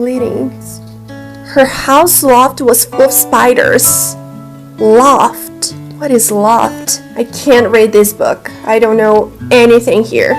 bleeding. Her house loft was full of spiders. Loft? What is loft? I can't read this book. I don't know anything here.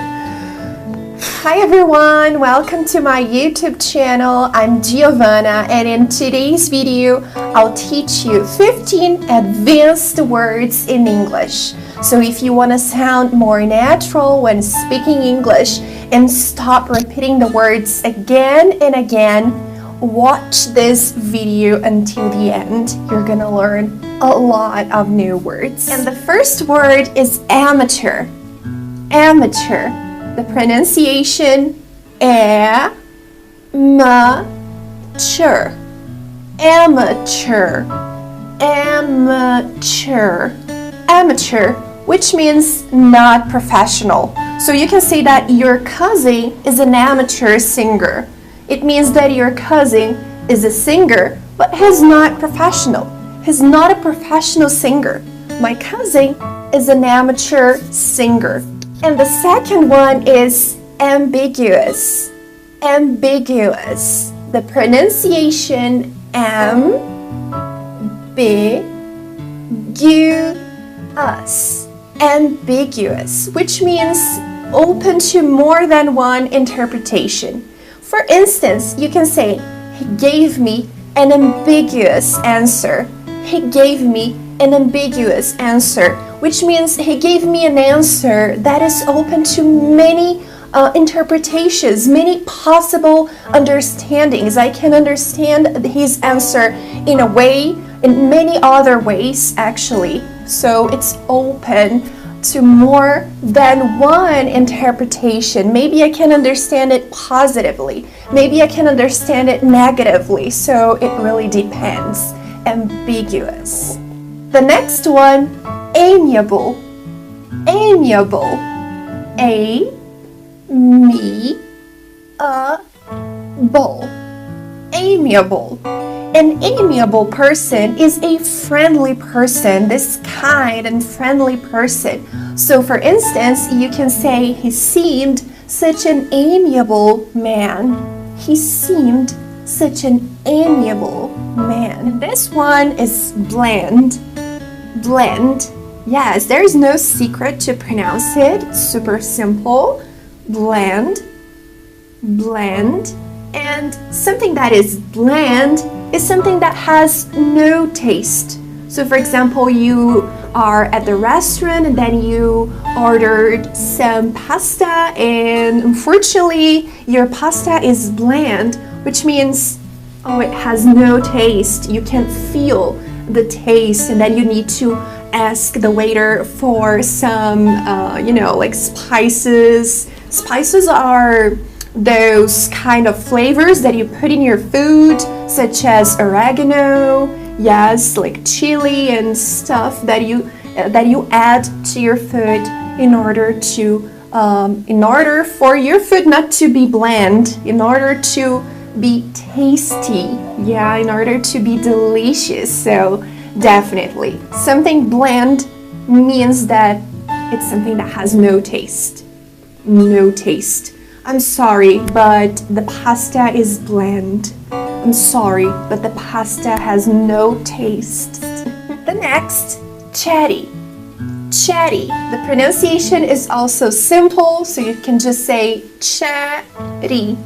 Hi everyone, welcome to my YouTube channel. I'm Giovanna, and in today's video, I'll teach you 15 advanced words in English. So if you want to sound more natural when speaking English and stop repeating the words again and again, watch this video until the end. You're gonna learn a lot of new words. And the first word is amateur. Amateur. The pronunciation amateur. Amateur. Amateur. Amateur, which means not professional. So you can say that your cousin is an amateur singer. It means that your cousin is a singer, but he's not professional. He's not a professional singer. My cousin is an amateur singer. And the second one is ambiguous. Ambiguous. The pronunciation ambiguous. Ambiguous, which means open to more than one interpretation. For instance, you can say, he gave me an ambiguous answer. He gave me an ambiguous answer, which means he gave me an answer that is open to many interpretations, many possible understandings. I can understand his answer in a way, in many other ways actually. So it's open to more than one interpretation. Maybe I can understand it positively. Maybe I can understand it negatively. So it really depends. Ambiguous. The next one, amiable. Amiable. A-me-a-ble. Amiable. An amiable person is a friendly person, this kind and friendly person. So for instance, you can say he seemed such an amiable man. He seemed such an amiable man. And this one is bland. Blend. Yes, there is no secret to pronounce it. It's super simple. Bland. Blend. And something that is bland is something that has no taste. So for example, you are at the restaurant and then you ordered some pasta, and unfortunately your pasta is bland, which means it has no taste. You can't feel the taste, and then you need to ask the waiter for some like spices. Spices are those kind of flavors that you put in your food, such as oregano, yes, like chili and stuff that you add to your food in order for your food not to be bland, in order to be tasty, in order to be delicious. So definitely something bland means that it's something that has no taste. No taste. I'm sorry, but the pasta is bland. I'm sorry, but the pasta has no taste. The next, chatty. Chatty. The pronunciation is also simple, so you can just say chatty.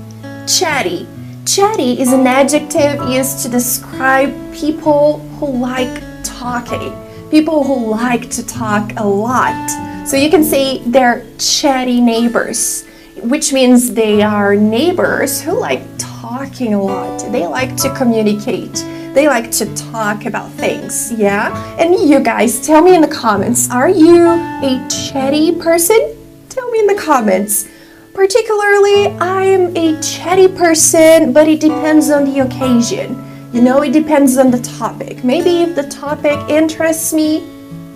Chatty. Chatty is an adjective used to describe people who like talking. People who like to talk a lot. So you can say they're chatty neighbors, which means they are neighbors who like talking a lot. They like to communicate. They like to talk about things, And you guys, tell me in the comments, are you a chatty person? Tell me in the comments. Particularly, I am a chatty person, but it depends on the occasion. It depends on the topic. Maybe if the topic interests me,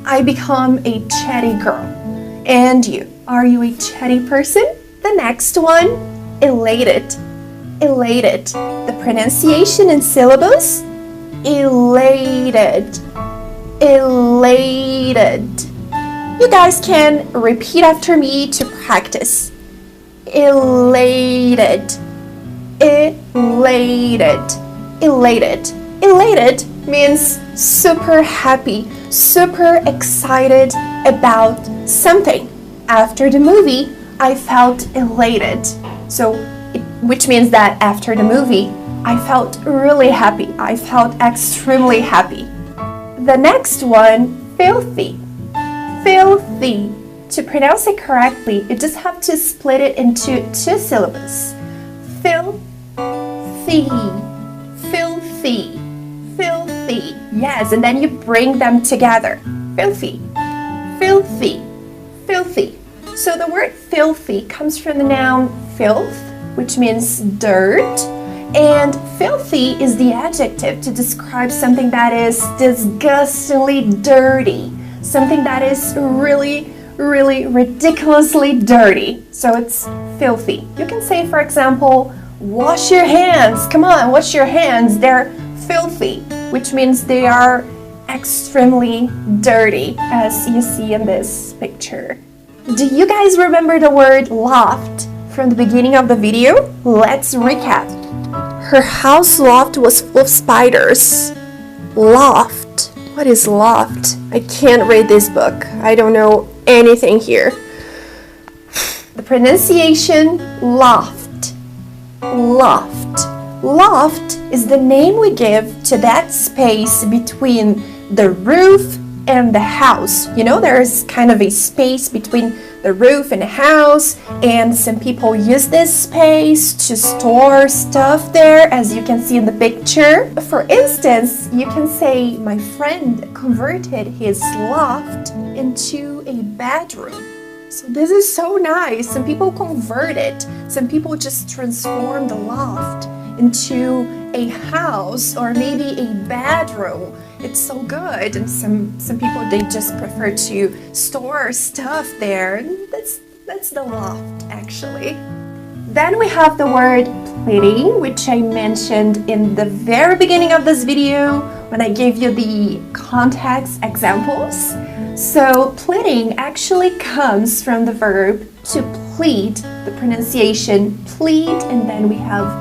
I become a chatty girl. And you, are you a chatty person? The next one, elated. Elated. The pronunciation and syllables, elated. Elated. You guys can repeat after me to practice. Elated. elated. Elated. Elated means super happy, super excited about something. After the movie, I felt elated. Which means that after the movie, I felt really happy. I felt extremely happy. The next one, filthy. Filthy. To pronounce it correctly, you just have to split it into 2 syllables. Filthy. Filthy. Filthy. Yes, and then you bring them together. Filthy. Filthy. Filthy. So the word filthy comes from the noun filth, which means dirt, and filthy is the adjective to describe something that is disgustingly dirty, something that is really, really ridiculously dirty. So it's filthy. You can say, for example, wash your hands. Come on, wash your hands. They're filthy, which means they are extremely dirty, as you see in this picture. Do you guys remember the word loft from the beginning of the video? Let's recap. Her house loft was full of spiders. Loft. What is loft? I can't read this book. I don't know anything here. The pronunciation, loft. Loft. Loft is the name we give to that space between the roof and the house. You know, there's kind of a space between the roof and the house, and some people use this space to store stuff there, as you can see in the picture. For instance, you can say, my friend converted his loft into a bedroom. So this is so nice. Some people convert it. Some people just transform the loft into a house or maybe a bedroom. It's so good. And some people, they just prefer to store stuff there. And that's the loft, actually. Then we have the word pleading, which I mentioned in the very beginning of this video when I gave you the context examples. So pleading actually comes from the verb to plead, the pronunciation plead, and then we have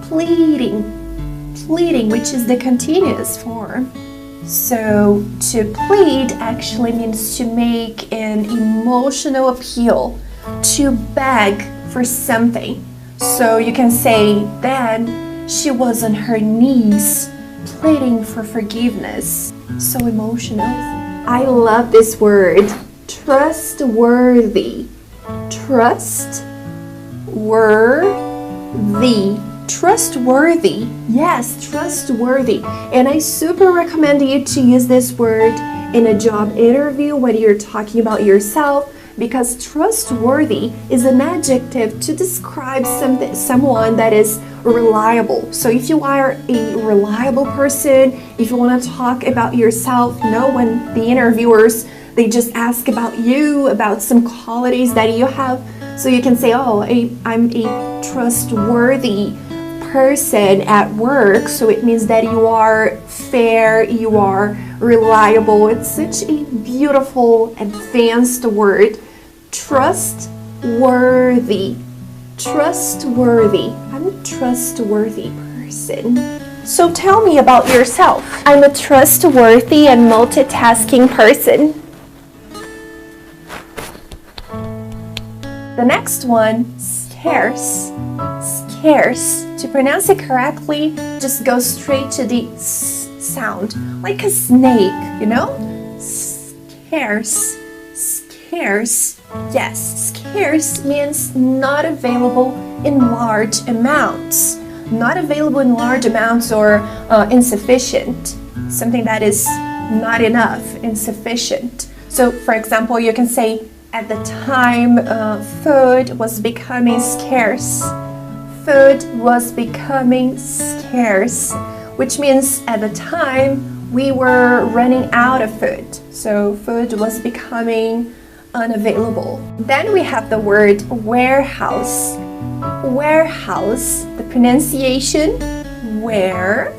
pleading, pleading, which is the continuous form. So to plead actually means to make an emotional appeal, to beg for something. So you can say, then she was on her knees pleading for forgiveness. So emotional. I love this word, trustworthy. Trustworthy. Trustworthy. Yes, trustworthy. And I super recommend you to use this word in a job interview when you're talking about yourself, because trustworthy is an adjective to describe someone that is reliable. So if you are a reliable person, if you want to talk about yourself, when the interviewers, they just ask about you, about some qualities that you have, so you can say, I'm a trustworthy person at work. So it means that you are fair, you are reliable. It's such a beautiful, advanced word. Trustworthy. Trustworthy. I'm a trustworthy person. So tell me about yourself. I'm a trustworthy and multitasking person. The next one, scarce. Scarce. To pronounce it correctly, just go straight to the s sound, like a snake, Scarce. Scarce. Yes, scarce means not available in large amounts. Not available in large amounts or insufficient. Something that is not enough, insufficient. So, for example, you can say, at the time, food was becoming scarce. Food was becoming scarce, which means at the time we were running out of food. So food was becoming unavailable. Then we have the word warehouse. Warehouse, the pronunciation, warehouse.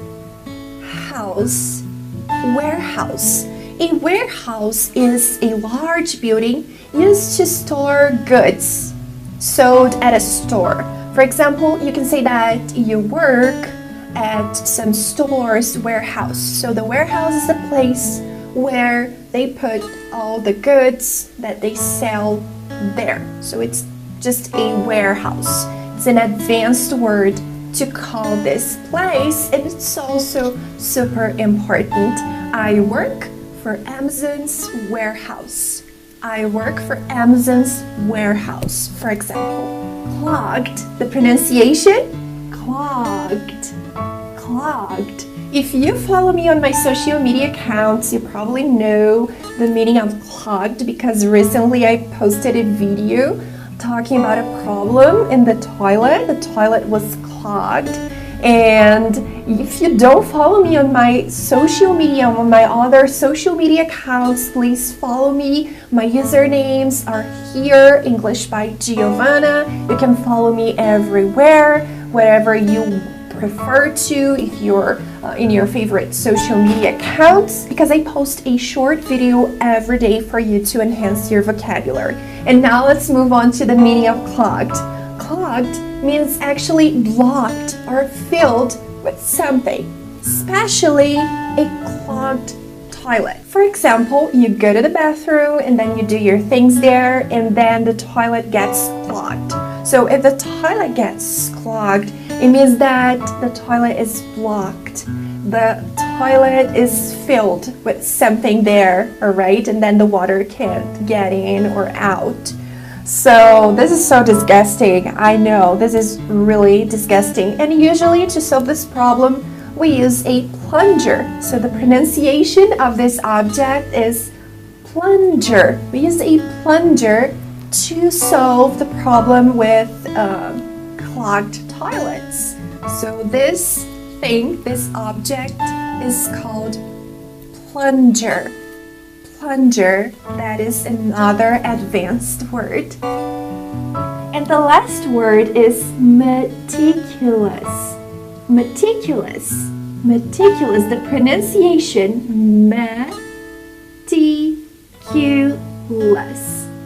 Warehouse. A warehouse is a large building used to store goods sold at a store. For example, you can say that you work at some store's warehouse. So the warehouse is the place where they put all the goods that they sell there. So it's just a warehouse. It's an advanced word to call this place, and it's also super important. I work for Amazon's warehouse. I work for Amazon's warehouse. For example, clogged, the pronunciation, clogged, clogged. If you follow me on my social media accounts, you probably know the meaning of clogged because recently I posted a video talking about a problem in the toilet. The toilet was clogged. And if you don't follow me on my social media, on my other social media accounts, please follow me. My usernames are here, English by Giovanna. You can follow me everywhere, wherever you prefer to, if you're in your favorite social media accounts, because I post a short video every day for you to enhance your vocabulary. And now let's move on to the meaning of clogged. Clogged means actually blocked or filled with something, especially a clogged toilet. For example, you go to the bathroom and then you do your things there and then the toilet gets clogged. So if the toilet gets clogged, it means that the toilet is blocked. The toilet is filled with something there, all right? And then the water can't get in or out. So this is so disgusting. I know, this is really disgusting. And usually to solve this problem, we use a plunger. So the pronunciation of this object is plunger. We use a plunger to solve the problem with clogged toilets. So this thing, this object is called plunger. Plunger, that is another advanced word. And the last word is meticulous. Meticulous. Meticulous. The pronunciation meticulous.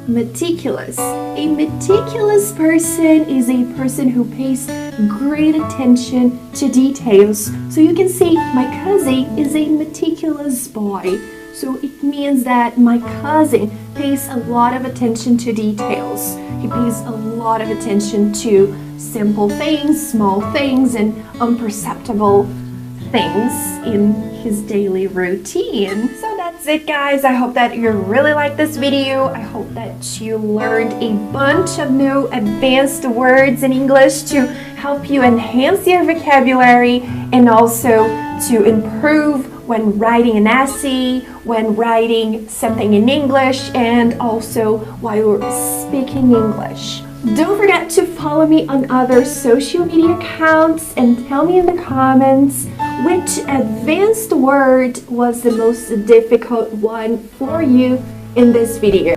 Meticulous. A meticulous person is a person who pays great attention to details. So you can say, my cousin is a meticulous boy. So it means that my cousin pays a lot of attention to details. He pays a lot of attention to simple things, small things, and imperceptible things in his daily routine. So that's it, guys. I hope that you really liked this video. I hope that you learned a bunch of new advanced words in English to help you enhance your vocabulary and also to improve when writing an essay, when writing something in English, and also while you're speaking English. Don't forget to follow me on other social media accounts and tell me in the comments which advanced word was the most difficult one for you in this video.